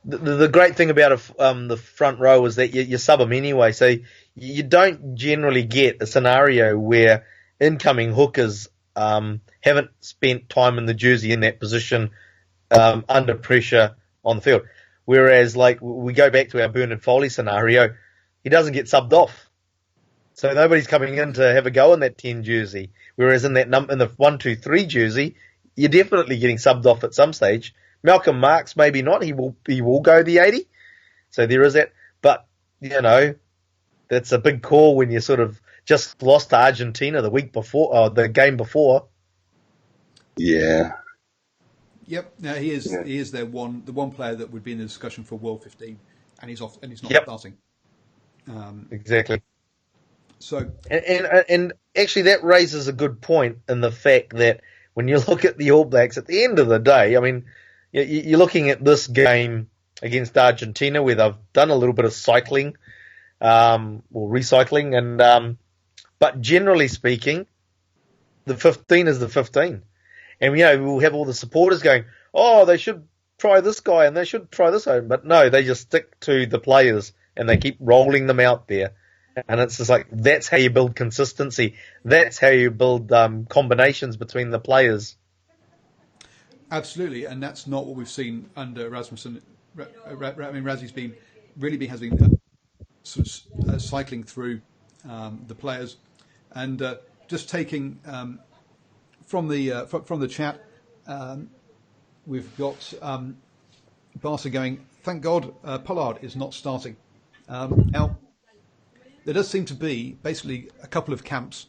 the great thing about the front row is that you sub them anyway. So you don't generally get a scenario where incoming hookers haven't spent time in the jersey in that position under pressure on the field. Whereas, like, we go back to our Bernard Foley scenario, he doesn't get subbed off. So nobody's coming in to have a go in that 10 jersey. Whereas in that in the 1, 2, 3 jersey, you're definitely getting subbed off at some stage. Malcolm Marx, maybe not. He will go the 80. So there is that. But, that's a big call when you sort of just lost to Argentina the week before, or the game before. Yeah. Yep. Now he is the one player that would be in the discussion for World 15, and he's off, and he's not starting. Exactly. So and actually that raises a good point in the fact that when you look at the All Blacks, at the end of the day, I mean, you're looking at this game against Argentina where they've done a little bit of cycling, or recycling, and but generally speaking, the 15 is the 15. And, we'll have all the supporters going, oh, they should try this guy and they should try this one. But no, they just stick to the players and they keep rolling them out there. And it's just like, that's how you build consistency. That's how you build combinations between the players. Absolutely. And that's not what we've seen under Rasmussen. I mean, Razzie's has been sort of cycling through the players. And just taking from the chat, we've got Barca going, thank God Pollard is not starting. Now, there does seem to be basically a couple of camps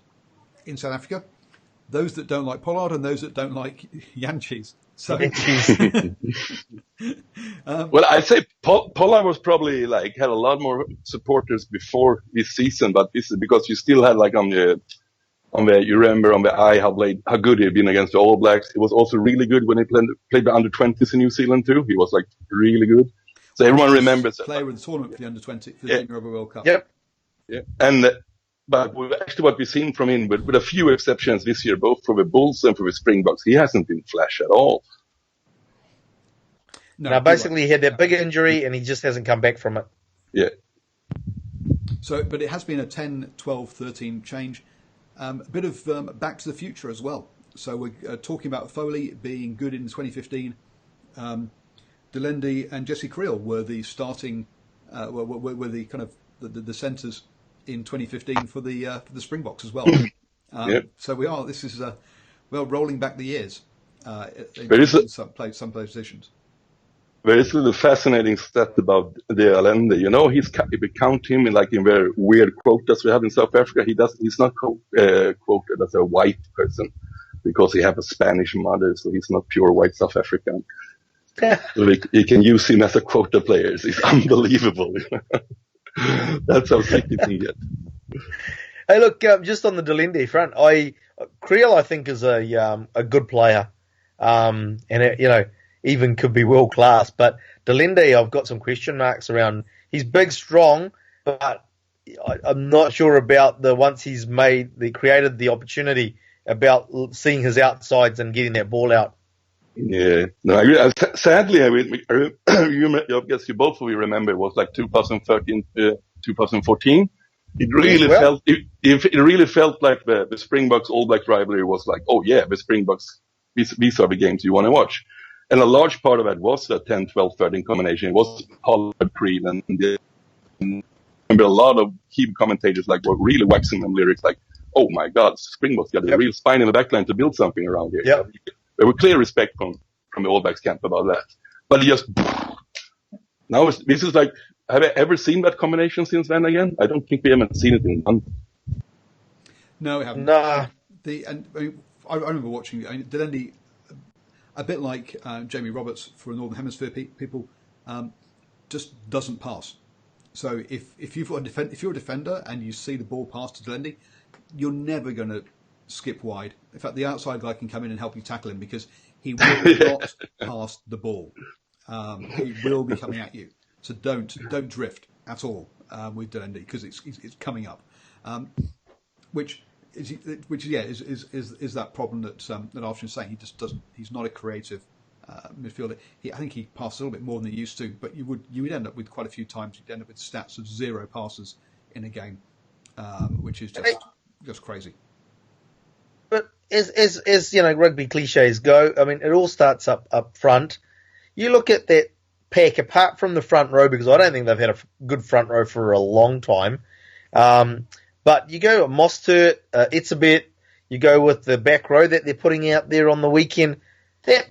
in South Africa. Those that don't like Pollard and those that don't like Yankees. So, well, I'd say Pollard was probably had a lot more supporters before this season, but this is because you still had on the you remember on the eye how good he had been against the All Blacks. He was also really good when he played the under-20s in New Zealand too. He was really good. So everyone remembers that. Player of the tournament for the under-20 for the Junior Rugby World Cup. Yep. Yeah. And but actually what we've seen from him, with a few exceptions this year, both for the Bulls and for the Springboks, he hasn't been flash at all. No, now, basically, he had that big injury and he just hasn't come back from it. Yeah. So, but it has been a 10, 12, 13 change. A bit of back to the future as well. So we're talking about Foley being good in 2015. Delendi and Jesse Creel were the starting, were the kind of the centres in 2015 for the Springboks as well. Yep. So we are. This is rolling back the years. Some positions. There is a little fascinating stat about the Allende. If we count him in very weird quotas we have in South Africa, he's not quoted as a white person because he has a Spanish mother, so he's not pure white South African. So you can use him as a quota player. It's unbelievable. That's how sick it can get. Hey, look, just on the Delendi front, Creel I think is a good player, and even could be world class. But Delendi, I've got some question marks around. He's big, strong, but I'm not sure about once he's created the opportunity about seeing his outsides and getting that ball out. Yeah, no. Sadly, I guess you both of you remember it was 2013, 2014. It really felt like the Springboks All Blacks rivalry was oh yeah, the Springboks. These are the games you want to watch. And a large part of that was the 10, 12, 13 combination. It was Pollard, Creel, and I remember a lot of key commentators were really waxing them lyrics oh my God, Springboks got a real spine in the backline to build something around here. Yep. There was clear respect from the All Blacks camp about that. But now this is have I ever seen that combination since then again? I don't think we haven't seen it in a month. No, we haven't. Nah. I remember watching Delendi, a bit like Jamie Roberts for Northern Hemisphere people, just doesn't pass. So if you're a defender and you see the ball pass to Delendi, you're never going to skip wide. In fact, the outside guy can come in and help you tackle him because he will not pass the ball. He will be coming at you. So don't drift at all with Delendi because it's coming up, which is that problem that Ashwin is saying. He just doesn't. He's not a creative midfielder. I think he passes a little bit more than he used to, but you would end up with quite a few times. You'd end up with stats of 0 passes in a game, which is just crazy. But as rugby cliches go, I mean, it all starts up front. You look at that pack, apart from the front row, because I don't think they've had a good front row for a long time. But you go Mostert, Itzebet, you go with the back row that they're putting out there on the weekend. That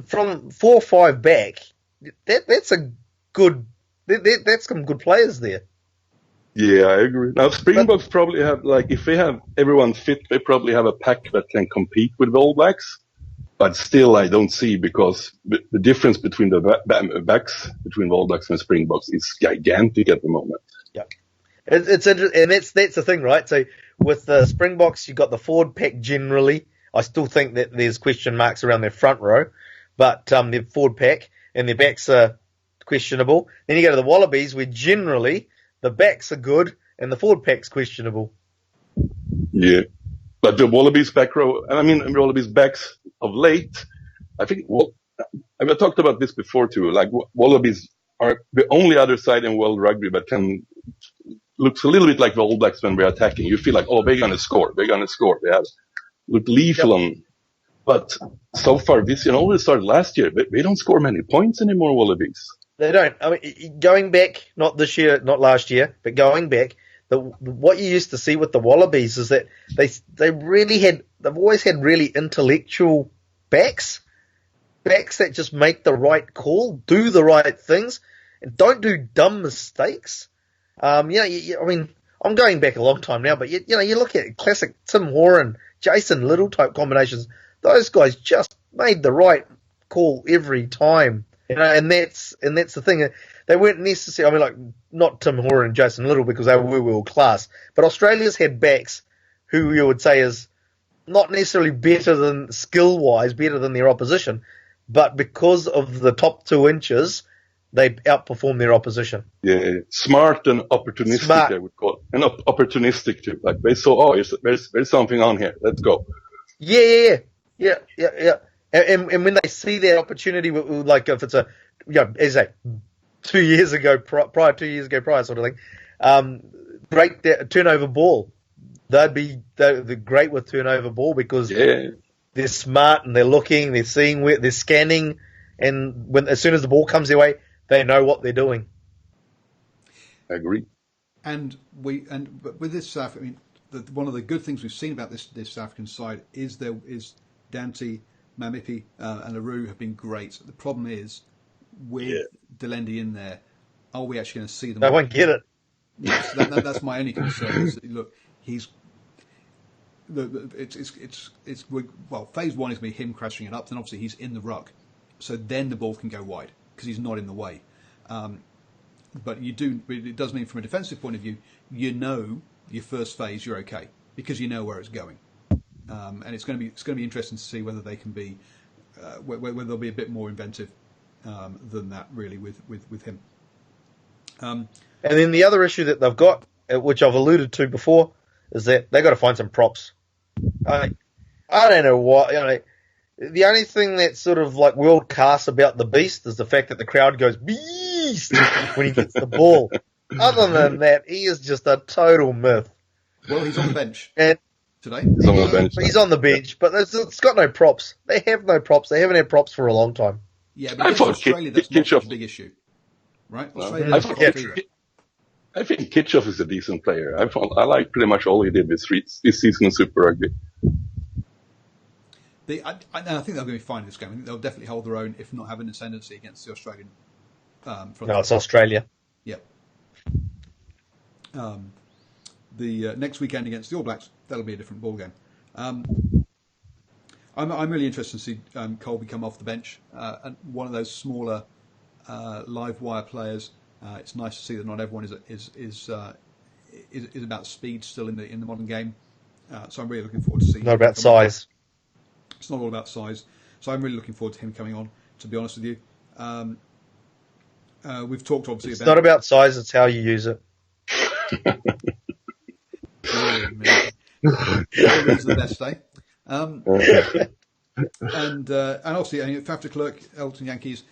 from 4 or 5 back, that's some good players there. Yeah, I agree. Now, Springboks probably have, if they have everyone fit, they probably have a pack that can compete with the All Blacks. But still, I don't see, because the difference between the backs, between the All Blacks and Springboks is gigantic at the moment. Yeah. It's interesting, and that's the thing, right? So with the Springboks, you've got the forward pack generally. I still think that there's question marks around their front row, but their forward pack and their backs are questionable. Then you go to the Wallabies, where generally the backs are good and the forward pack's questionable. Yeah, but the Wallabies back row, the Wallabies backs of late, I think. I've talked about this before too. Wallabies are the only other side in world rugby that looks a little bit like the All Blacks when we're attacking. You feel they're gonna score. They have look lethal on. But so far this year, already started last year, they don't score many points anymore, Wallabies. They don't. I mean, going back, not this year, not last year, but going back, what you used to see with the Wallabies is that they've always had really intellectual backs that just make the right call, do the right things, and don't do dumb mistakes. I mean, I'm going back a long time now, but you look at classic Tim Horan, Jason Little type combinations. Those guys just made the right call every time, and that's the thing. They weren't necessarily, I mean, like, not Tim Horan and Jason Little because they were world class, but Australia's had backs who you would say is not necessarily better than skill-wise, better than their opposition, but because of the top 2 inches, they outperform their opposition. Yeah, smart and opportunistic, I would call it. And opportunistic too. Like they saw, there's something on here. Let's go. Yeah. And when they see that opportunity, like if it's as I say, 2 years ago prior sort of thing, great turnover ball. They're great with turnover ball because they're smart and they're looking, they're seeing where they're scanning, and as soon as the ball comes their way, they know what they're doing. I agree. And with this South, I mean, one of the good things we've seen about this South African side is Dante, Mamipi, and Leroux have been great. The problem is with Delendi in there, are we actually going to see them? I won't get it. Yes, that's my only concern. Is that, look, phase one is going to be him crashing it up. Then obviously he's in the ruck, so then the ball can go wide because he's not in the way. But it does mean from a defensive point of view, your first phase you're okay because you know where it's going, and it's going to be interesting to see whether they can be whether they'll be a bit more inventive than that really with him. And then the other issue that they've got, which I've alluded to before, is that they got to find some props. I don't know what. The only thing that's sort of like world class about the Beast is the fact that the crowd goes Beast when he gets the ball. Other than that, he is just a total myth. Well, he's on the bench today. He's on the bench. He's on the bench, but it's got no props. They have no props. They haven't had props for a long time. Yeah, but in Australia, that's not such a big issue, right? I think Kitchoff is a decent player. I like pretty much all he did this season in Super Rugby. I think they're going to be fine in this game. I think they'll definitely hold their own, if not have an ascendancy against the Australian. No, it's Australia. Yeah. The next weekend against the All Blacks, that'll be a different ball game. I'm really interested to see Colby come off the bench. And one of those smaller live wire players. It's nice to see that not everyone is about speed still in the modern game. So I'm really looking forward to seeing. Not about size. It's not all about size. So I'm really looking forward to him coming on. To be honest with you, we've talked obviously it's not about size; it's how you use it. It's the best day. And obviously, Faf de Klerk, Elton Yankees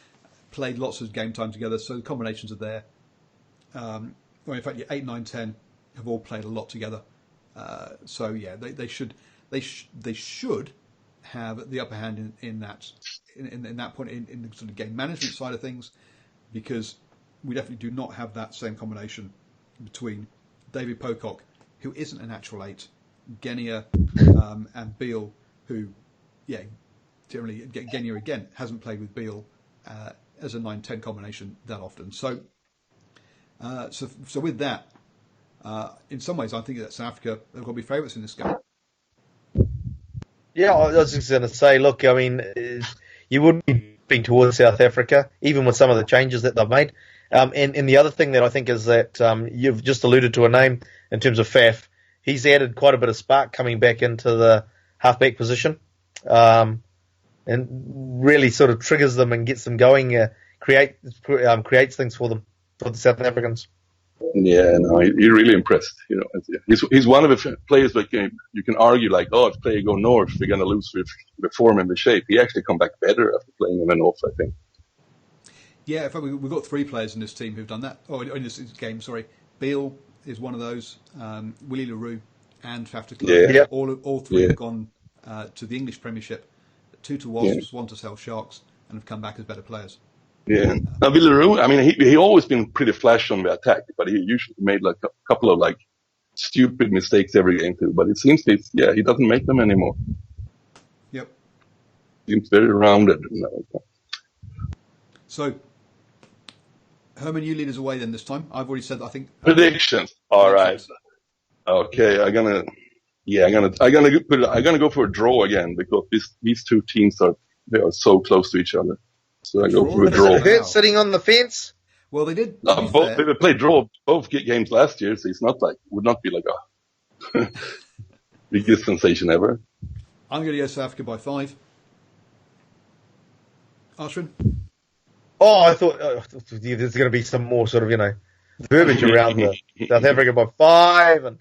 played lots of game time together, so the combinations are there. In fact, 8, 9, 10 have all played a lot together. So yeah, they should have the upper hand in that point in the sort of game management side of things, because we definitely do not have that same combination between David Pocock, who isn't a natural 8, Genia, and Beale, who, generally Genia again hasn't played with Beale as a 9-10 combination that often. So with that, in some ways, I think that South Africa have got to be favourites in this game. Yeah, I was just going to say, look, I mean, you wouldn't be being towards South Africa, even with some of the changes that they've made. And the other thing that I think is that you've just alluded to a name in terms of Faf. He's added quite a bit of spark coming back into the halfback position, and really sort of triggers them and gets them going, creates things for them, for the South Africans. Yeah, no, he really impressed. He's one of the players that you can argue like, if player go north, they're going to lose with the form and the shape. He actually come back better after playing in the north, I think. Yeah, in fact, we've got 3 players in this team who've done that. Oh, in this game, sorry. Beale is one of those. Willie Leroux and Faf de Klerk. Yeah. All 3 have gone to the English Premiership, 2 to Wasps, 1 to South Sharks, and have come back as better players. Yeah. Now, Villaroo, I mean, he always been pretty flash on the attack, but he usually made like a couple of like stupid mistakes every game too. But it seems he doesn't make them anymore. Yep. Seems very rounded. So, Herman, you lead us away then this time. I've already said that I think Predictions. All right. Okay, I'm gonna go for a draw again because these two teams they are so close to each other. So I go for a draw. Is it sitting on the fence? Well, they did. They played draw both games last year, so it's not would not be like a biggest sensation ever. I'm going to go South Africa by 5. Ashwin? Oh, I thought there's going to be some more sort of, verbiage around the South Africa by 5. And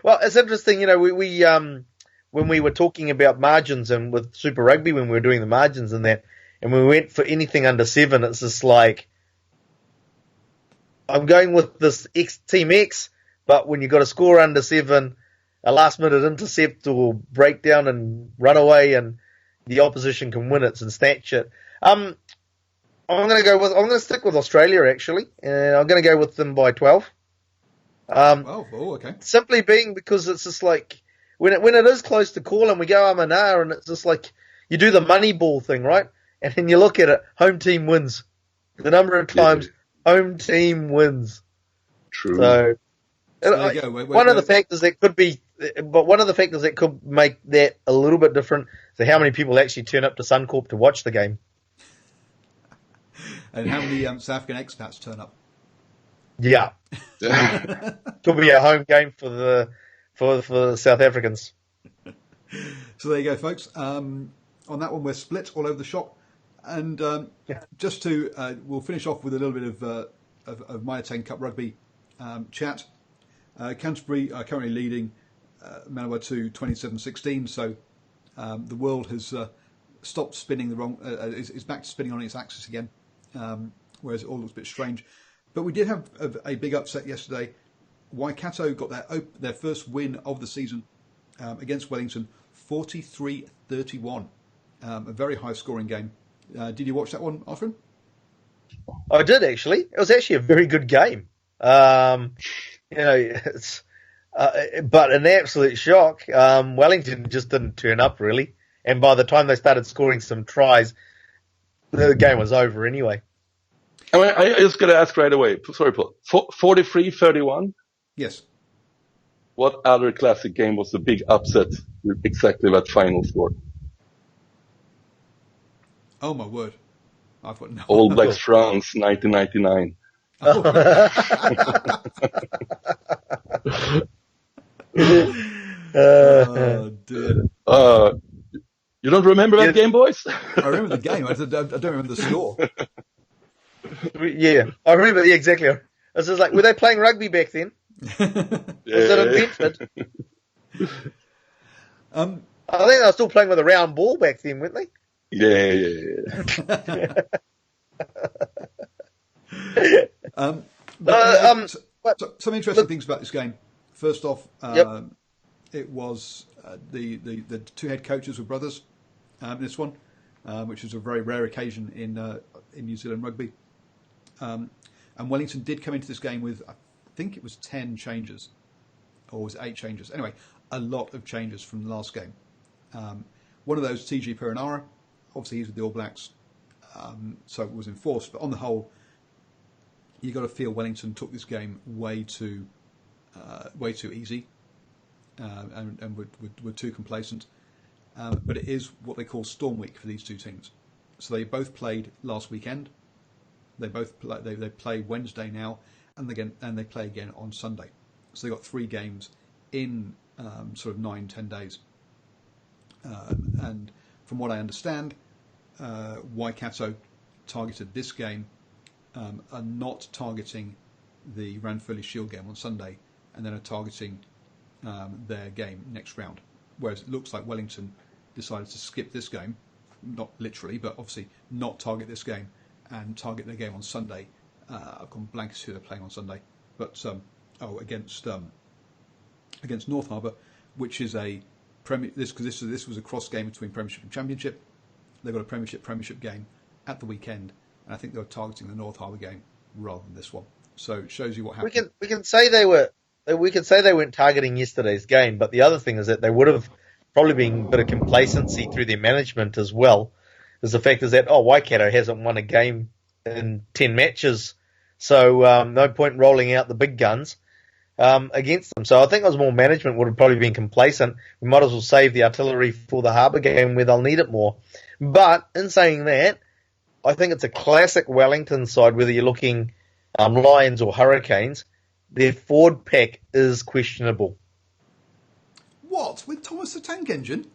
well, it's interesting, we when we were talking about margins and with Super Rugby, when we were doing the margins and that, and we went for anything under 7, it's just like, I'm going with this Team X, but when you got a score under 7, a last minute intercept or breakdown and run away and the opposition can win it and snatch it. I'm going to stick with Australia actually, and I'm going to go with them by 12. Okay. Simply being because it's just like when it is close to call and we go and it's just like you do the money ball thing, right? And then you look at it, home team wins. The number of times home team wins. True. So there you go. One of the factors that could make that a little bit different is how many people actually turn up to Suncorp to watch the game. And how many South African expats turn up? Yeah. Could be a home game for the South Africans. So there you go, folks. On that one, we're split all over the shop. And just to, we'll finish off with a little bit of Minor 10 Cup Rugby chat. Canterbury are currently leading Manawa to 27-16. So the world has stopped spinning is back to spinning on its axis again, whereas it all looks a bit strange. But we did have a big upset yesterday. Waikato got their first win of the season against Wellington, 43-31. A very high scoring game. Did you watch that one, Ashwin? I did actually. It was actually a very good game. It's but an absolute shock. Wellington just didn't turn up really, and by the time they started scoring some tries, the game was over anyway. I just got to ask right away. Sorry, Paul. 43-31. Yes. What other classic game was the big upset with exactly that final score? Oh my word! I've got no. All Blacks France, 1999. Oh dear. You don't remember that game, boys? I remember the game. I don't remember the score. Yeah, I remember exactly. It's just like, were they playing rugby back then? Was it invented? I think they were still playing with a round ball back then, weren't they? Yeah. Some interesting things about this game. First off, it was the two head coaches were brothers in this one, which is a very rare occasion in New Zealand rugby. And Wellington did come into this game with, I think it was 10 changes, or was it 8 changes? Anyway, a lot of changes from the last game. One of those, TG Perenara, obviously he's with the All Blacks, so it was enforced. But on the whole, you got to feel Wellington took this game way too easy, and were too complacent. But it is what they call Storm Week for these two teams. So they both played last weekend. They play Wednesday now, and they play again on Sunday. So they got 3 games in sort of 9-10 days. And from what I understand, Waikato targeted this game, are not targeting the Ranfurly Shield game on Sunday, and then are targeting their game next round. Whereas it looks like Wellington decided to skip this game, not literally, but obviously not target this game and target their game on Sunday. I've gone blank as who they're playing on Sunday, but against North Harbour, which is this was a cross game between Premiership and Championship. They've got a Premiership game at the weekend, and I think they were targeting the North Harbour game rather than this one. So it shows you what happened. We can say they weren't targeting yesterday's game, but the other thing is that they would have probably been a bit of complacency through their management as well. Is the fact is that Waikato hasn't won a game in 10 matches, so no point rolling out the big guns against them. So I think it was more management would have probably been complacent. We might as well save the artillery for the Harbour game where they'll need it more. But in saying that, I think it's a classic Wellington side, whether you're looking Lions or Hurricanes. Their forward pack is questionable. What? With Thomas the Tank Engine?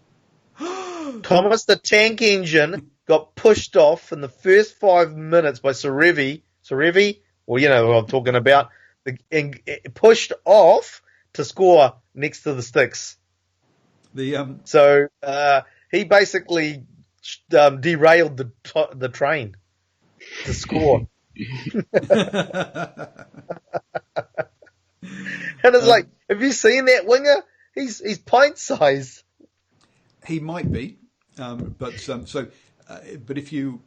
Thomas the Tank Engine got pushed off in the first 5 minutes by Serevi. Well, you know what I'm talking about. Pushed off to score next to the sticks. So he basically derailed the train to score. And it's like, have you seen that winger? He's pint sized. He might be, but if you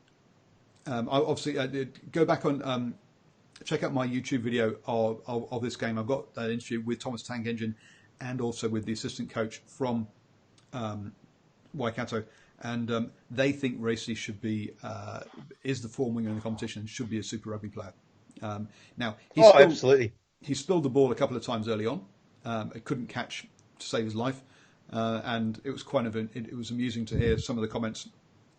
obviously go back on check out my YouTube video of this game. I've got an interview with Thomas Tank Engine and also with the assistant coach from Waikato, and they think Racy should be is the form winger in the competition and should be a Super Rugby player. Now, absolutely. He spilled the ball a couple of times early on. It couldn't catch to save his life, and it was it was amusing to hear some of the comments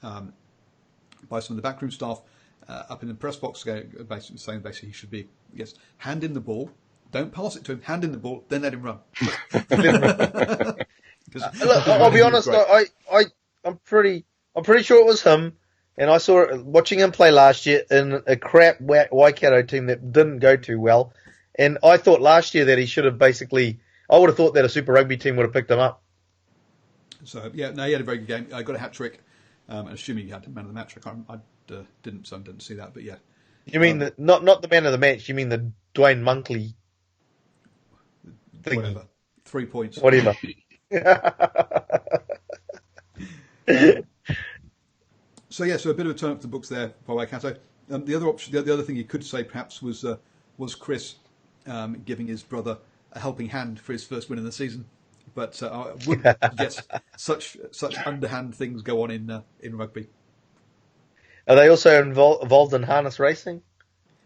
by some of the backroom staff up in the press box, basically saying he should be hand in the ball, don't pass it to him, hand in the ball, then let him run. Look, I'll be honest. I'm pretty sure it was him, and I saw it watching him play last year in a crap Waikato team that didn't go too well. And I thought last year that he should have I would have thought that a Super Rugby team would have picked him up. So, he had a very good game. I got a hat trick. Assuming he had man of the match. I didn't see that, but yeah. You mean not the man of the match, you mean the Dwayne Monkley thing? Whatever. 3 points. Whatever. So a bit of a turn up to the books there for Waikato. The other thing you could say perhaps was Chris giving his brother a helping hand for his first win of the season, but I wouldn't guess such underhand things go on in rugby. Are they also involved in harness racing?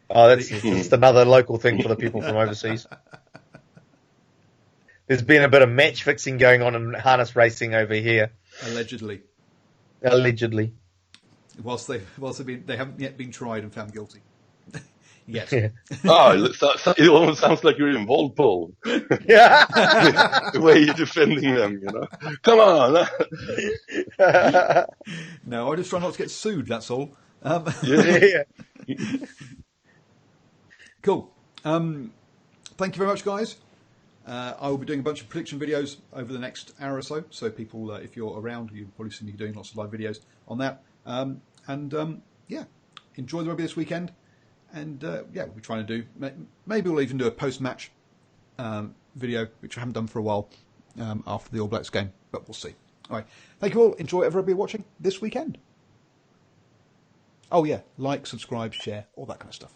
Oh, that's just another local thing for the people from overseas. There's been a bit of match fixing going on in harness racing over here. Allegedly. Whilst they haven't yet been tried and found guilty. Yes. Yeah. It almost sounds like you're involved, Paul. Yeah. The way you're defending them, Come on. No, I just try not to get sued, that's all. Yeah. Cool. Thank you very much, guys. I will be doing a bunch of prediction videos over the next hour or so. So people, if you're around, you'll probably see me doing lots of live videos on that. Enjoy the rugby this weekend. And we'll be trying to do, maybe we'll even do a post-match video, which I haven't done for a while after the All Blacks game, but we'll see. All right. Thank you all. Enjoy whatever rugby you're watching this weekend. Oh, yeah. Like, subscribe, share, all that kind of stuff.